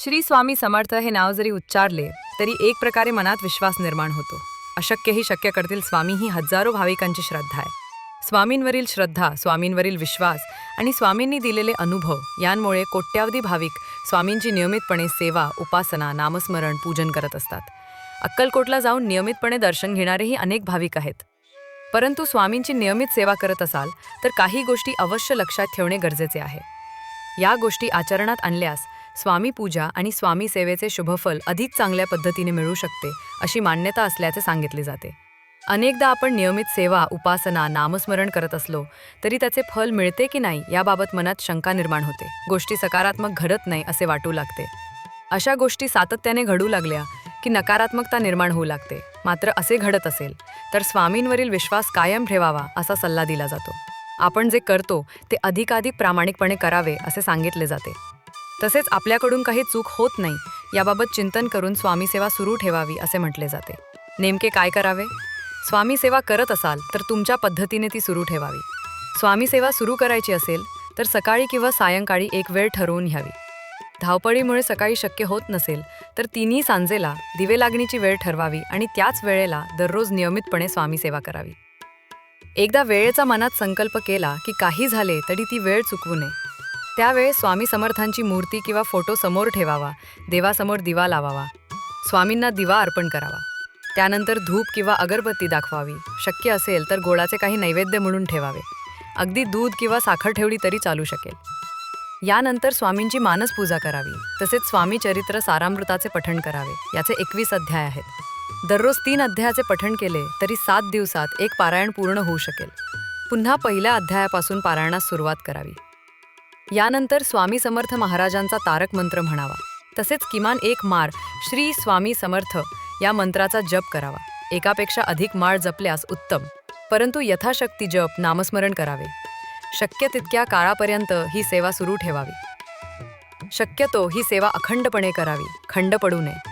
श्री स्वामी समर्थ हे नाव जरी उच्चारले तरी एक प्रकारे मनात विश्वास निर्माण होतो. अशक्यही शक्य करतील स्वामी ही हजारो भाविकांची श्रद्धा आहे. स्वामींवरील श्रद्धा, स्वामींवरील विश्वास आणि स्वामींनी दिलेले अनुभव यांमुळे कोट्यावधी भाविक स्वामींची नियमितपणे सेवा, उपासना, नामस्मरण, पूजन करत असतात. अक्कलकोटला जाऊन नियमितपणे दर्शन घेणारेही अनेक भाविक आहेत. परंतु स्वामींची नियमित सेवा करत असाल तर काही गोष्टी अवश्य लक्षात ठेवणे गरजेचे आहे. या गोष्टी आचरणात आणल्यास स्वामी पूजा आणि स्वामी सेवेचे शुभफल अधिक चांगल्या पद्धतीने मिळू शकते अशी मान्यता असल्याचे सांगितले जाते. अनेकदा आपण नियमित सेवा, उपासना, नामस्मरण करत असलो तरी त्याचे फल मिळते की नाही याबाबत मनात शंका निर्माण होते. गोष्टी सकारात्मक घडत नाही असे वाटू लागते. अशा गोष्टी सातत्याने घडू लागल्या की नकारात्मकता निर्माण होऊ लागते. मात्र असे घडत असेल तर स्वामींवरील विश्वास कायम ठेवावा असा सल्ला दिला जातो. आपण जे करतो ते अधिकाधिक प्रामाणिकपणे करावे असे सांगितले जाते. तसेच आपल्याकडून काही चूक होत नाही याबाबत चिंतन करून स्वामी सेवा सुरू ठेवावी असे म्हटले जाते. नेमके काय करावे? स्वामी सेवा करत असाल तर तुमच्या पद्धतीने ती सुरू ठेवावी. स्वामी सेवा सुरू करायची असेल तर सकाळी किंवा सायंकाळी एक वेळ ठरवून घ्यावी. धावपळीमुळे सकाळी शक्य होत नसेल तर तिन्ही सांजेला दिवे लागणीची वेळ ठरवावी आणि त्याच वेळेला दररोज नियमितपणे स्वामी सेवा करावी. एकदा वेळेचा मनात संकल्प केला की काही झाले तरी ती वेळ चुकवू नये. त्यावेळेस स्वामी समर्थांची मूर्ती किंवा फोटो समोर ठेवावा, देवासमोर दिवा लावावा, स्वामींना दिवा अर्पण करावा. त्यानंतर धूप किंवा अगरबत्ती दाखवावी. शक्य असेल तर गोडाचे काही नैवेद्य म्हणून ठेवावे. अगदी दूध किंवा साखर ठेवली तरी चालू शकेल. यानंतर स्वामींची मानस पूजा करावी. तसेच स्वामी चरित्र सारामृताचे पठण करावे. याचे 21 अध्याय आहेत. दररोज 3 अध्यायाचे पठण केले तरी 7 दिवसात एक पारायण पूर्ण होऊ शकेल. पुन्हा पहिल्या अध्यायापासून पारायणास सुरुवात करावी. यानंतर स्वामी समर्थ महाराजांचा तारक मंत्र म्हणावा. तसेच किमान एक माळ श्री स्वामी समर्थ या मंत्राचा जप करावा. एकापेक्षा अधिक माळ जपल्यास उत्तम, परंतु यथाशक्ती जप, नामस्मरण करावे. शक्य तितक्या काळापर्यंत ही सेवा सुरू ठेवावी. शक्यतो ही सेवा अखंडपणे करावी, खंड पडू नये.